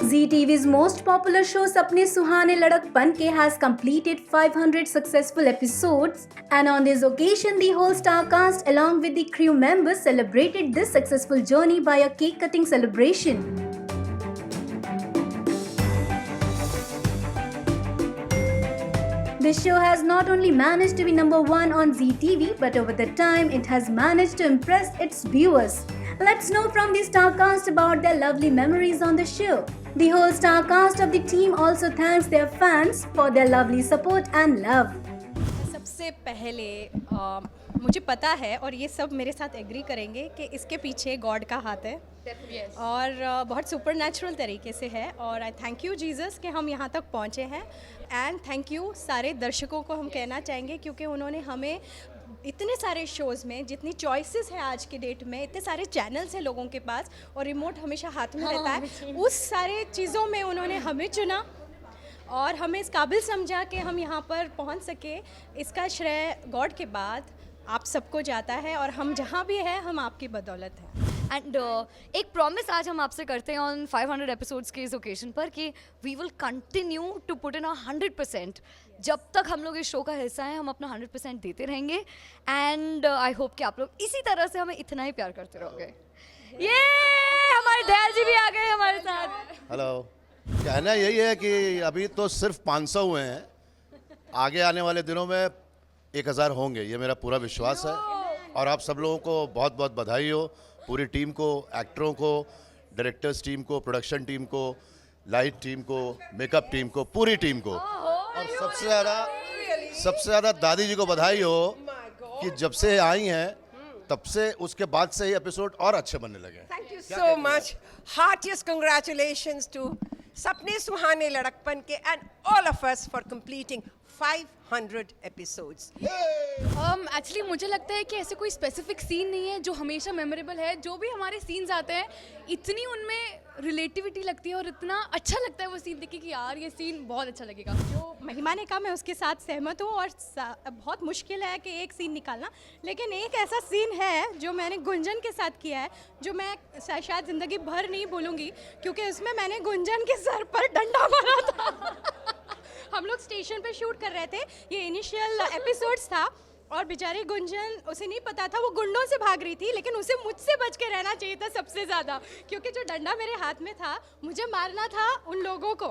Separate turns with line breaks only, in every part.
Zee TV's most popular show Sapne Suhane Ladakpan Ke has completed 500 successful episodes, and on this occasion the whole star cast along with the crew members celebrated this successful journey by a cake cutting celebration. This show has not only managed to be number one on Zee TV, but over the time it has managed to impress its viewers. Let's know from the star cast about their lovely memories on the show. The whole star cast of the team also thanks their fans for their lovely support and love.
सबसे पहले मुझे पता है और ये सब मेरे साथ एग्री करेंगे कि इसके पीछे गॉड का हाथ है और बहुत सुपरनैचुरल तरीके से है और आई थैंक यू जीसस कि हम यहाँ तक पहुँचे हैं एंड थैंक यू सारे दर्शकों को हम कहना चाहेंगे क्योंकि उन्होंने हमें इतने सारे शोज़ में जितनी चॉइसेस है आज के डेट में इतने सारे चैनल्स हैं लोगों के पास और रिमोट हमेशा हाथ में रहता है उस सारे चीज़ों में उन्होंने हमें चुना और हमें इस काबिल समझा कि हम यहाँ पर पहुँच सके। इसका श्रेय गॉड के बाद आप सबको जाता है और हम जहाँ भी हैं हम आपकी बदौलत हैं।
एंड एक प्रॉमिस आज हम आपसे करते हैं ऑन 500 एपिसोड्स के इस ओकेजन पर कि we will continue to put in 100%। जब तक हम लोग इस शो का हिस्सा हैं हम अपना 100% देते रहेंगे एंड आई होप कि आप लोग इसी तरह से हमें इतना ही प्यार करते रहोगे। ये हमारे दयाल जी भी आ गए हमारे साथ।
हेलो, कहना यही है कि अभी तो सिर्फ 500 हुए हैं, आगे आने वाले दिनों में 1000 होंगे, ये मेरा पूरा विश्वास है। और आप सब लोगों को बहुत बहुत बधाई हो, पूरी टीम को, एक्टरों को, डायरेक्टर्स टीम को, प्रोडक्शन टीम को, लाइट टीम को, मेकअप टीम को, पूरी टीम को। और सबसे ज़्यादा दादी जी को बधाई हो कि जब से आई हैं तब से उसके बाद से ही एपिसोड और अच्छे बनने लगे।
Thank you so much. Heartiest congratulations to Sapne Suhane Ladakpan Ke and all of us for completing 500 episodes.
Actually मुझे लगता है कि ऐसे कोई स्पेसिफिक सीन नहीं है जो हमेशा मेमोरेबल है। जो भी हमारे सीन्स आते हैं इतनी उनमें रिलेटिविटी लगती है और इतना अच्छा लगता है वो सीन देख के कि यार ये सीन बहुत अच्छा लगेगा।
जो महिमा ने कहा मैं उसके साथ सहमत हूँ और बहुत मुश्किल है कि एक सीन निकालना, लेकिन एक ऐसा सीन है जो मैंने गुंजन के साथ किया है जो मैं शायद ज़िंदगी भर नहीं भूलूंगी क्योंकि उसमें मैंने गुंजन के सर पर डंडा मारा था। हम लोग स्टेशन पे शूट कर रहे थे, ये इनिशियल एपिसोड्स था और बेचारी गुंजन, उसे नहीं पता था वो गुंडों से भाग रही थी, लेकिन उसे मुझसे बच के रहना चाहिए था सबसे ज़्यादा क्योंकि जो डंडा मेरे हाथ में था मुझे मारना था उन लोगों को,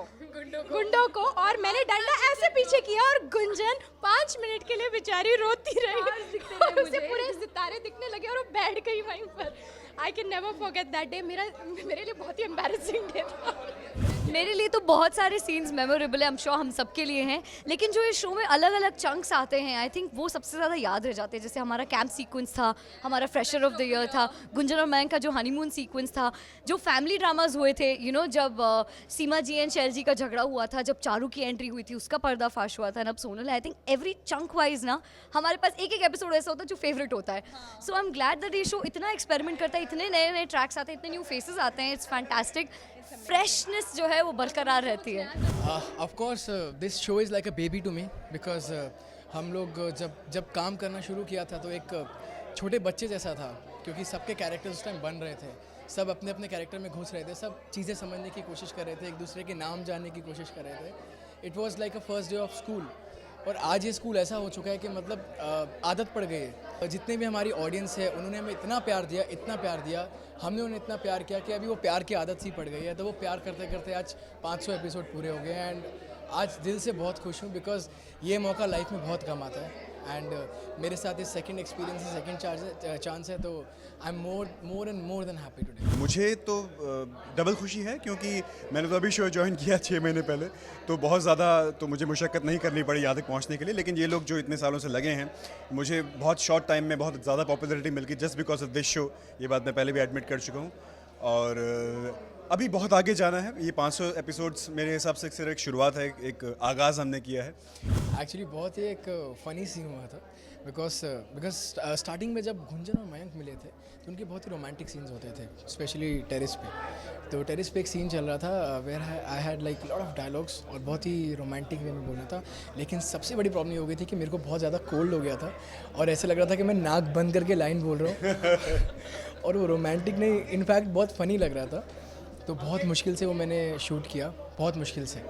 गुंडों को, और मैंने डंडा ऐसे पीछे किया और गुंजन 5 मिनट के लिए बेचारी रोती रही और उसे पूरे सितारे दिखने लगे और वो बैठ गई वहीं पर। I can never forget that day. मेरे लिए बहुत ही एम्बैरेसिंग डे था।
मेरे लिए तो बहुत सारे सीन्स मेमोरेबल है, आई एम श्योर हम सबके लिए हैं, लेकिन जो इस शो में अलग अलग चंक्स आते हैं आई थिंक वो सबसे ज़्यादा याद रह जाते हैं। जैसे हमारा कैंप सीक्वेंस था, हमारा फ्रेशर ऑफ द ईयर था, गुंजन और मयंक का जो हनीमून सीक्वेंस था, जो फैमिली ड्रामाज हुए थे, यू नो जब सीमा जी एंड शैल जी का झगड़ा हुआ था, जब चारू की एंट्री हुई थी उसका पर्दाफाश हुआ था, अब Sonal. I think every chunk wise ना हमारे पास एक एक एपिसोड ऐसा होता है जो फेवरेट होता है। सो आई एम ग्लैड दैट ये शो इतना एक्सपेरिमेंट करता है, इतने नए नए ट्रैक्स आते हैं, इतने न्यू फेसेस आते हैं। It's fantastic. फ्रेशनेस जो है वो बरकरार रहती है।
Of course this show is like a baby to me because हम लोग जब काम करना शुरू किया था तो एक छोटे बच्चे जैसा था क्योंकि सबके कैरेक्टर्स उस टाइम बन रहे थे, सब अपने अपने कैरेक्टर में घुस रहे थे, सब चीज़ें समझने की कोशिश कर रहे थे, एक दूसरे के नाम जानने की कोशिश कर रहे थे। It was like a first day of school. और आज ये स्कूल ऐसा हो चुका है कि मतलब आदत पड़ गई है। जितने भी हमारी ऑडियंस है उन्होंने हमें इतना प्यार दिया, इतना प्यार दिया, हमने उन्हें इतना प्यार किया कि अभी वो प्यार की आदत सी पड़ गई है। तो वो प्यार करते करते आज 500 एपिसोड पूरे हो गए हैं एंड आज दिल से बहुत खुश हूँ बिकॉज ये मौका लाइफ में बहुत कम आता है एंड मेरे साथ ये सेकंड एक्सपीरियंस है, सेकंड चांस है, तो I am more and more than happy today.
मुझे तो डबल खुशी है क्योंकि मैंने तो अभी शो ज्वाइन किया 6 महीने पहले, तो बहुत ज़्यादा तो मुझे मुशक्क़त नहीं करनी पड़ी यहाँ तक पहुँचने के लिए। लेकिन ये लोग जो इतने सालों से लगे हैं, मुझे बहुत शॉर्ट टाइम में बहुत ज़्यादा पॉपुलैरिटी मिल गई just because of this show. ये बात मैं पहले भी एडमिट कर चुका हूँ और अभी बहुत आगे जाना है। ये 500 एपिसोड्स मेरे हिसाब से सिर्फ एक शुरुआत है, एक आगाज़ हमने किया है।
एक्चुअली बहुत ही एक फ़नी सीन हुआ था बिकॉज स्टार्टिंग में जब गुंजन और मयंक मिले थे तो उनके बहुत ही रोमांटिक सीन्स होते थे, स्पेशली टेरेस पे। तो टेरेस पे एक सीन चल रहा था where I had like lot of dialogues और बहुत ही रोमांटिक वे में बोलना था, लेकिन सबसे बड़ी प्रॉब्लम ये हो गई थी कि मेरे को बहुत ज़्यादा कोल्ड हो गया था और ऐसे लग रहा था कि मैं नाक बंद करके लाइन बोल रहा हूँ और वो रोमांटिक नहीं, इनफैक्ट बहुत फ़नी लग रहा था। तो बहुत मुश्किल से वो मैंने शूट किया, बहुत मुश्किल से।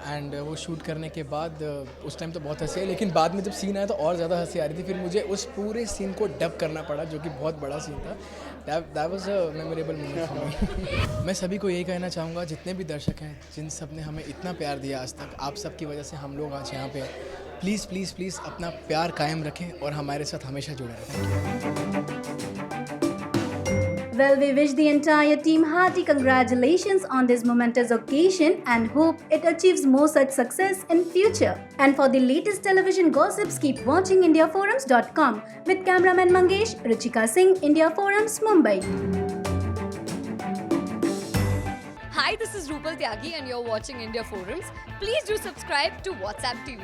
एंड वो शूट करने के बाद उस टाइम तो बहुत हंसी आई, लेकिन बाद में जब सीन आया तो और ज़्यादा हंसी आ रही थी। फिर मुझे उस पूरे सीन को डब करना पड़ा, जो कि बहुत बड़ा सीन था। That was a memorable moment for me. मैं सभी को यही कहना चाहूँगा, जितने भी दर्शक हैं, जिन सब ने हमें इतना प्यार दिया आज तक, आप सब की वजह से हम लोग आज यहाँ पे, प्लीज़ प्लीज़ प्लीज़ अपना प्यार कायम रखें और हमारे साथ हमेशा जुड़े रहें।
Well, we wish the entire team hearty congratulations on this momentous occasion and hope it achieves more such success in future. And for the latest television gossips, keep watching IndiaForums.com with cameraman Mangesh, Ruchika Singh, India Forums, Mumbai.
Hi, this is Rupal Tyagi and you're watching India Forums. Please do subscribe to WhatsApp TV.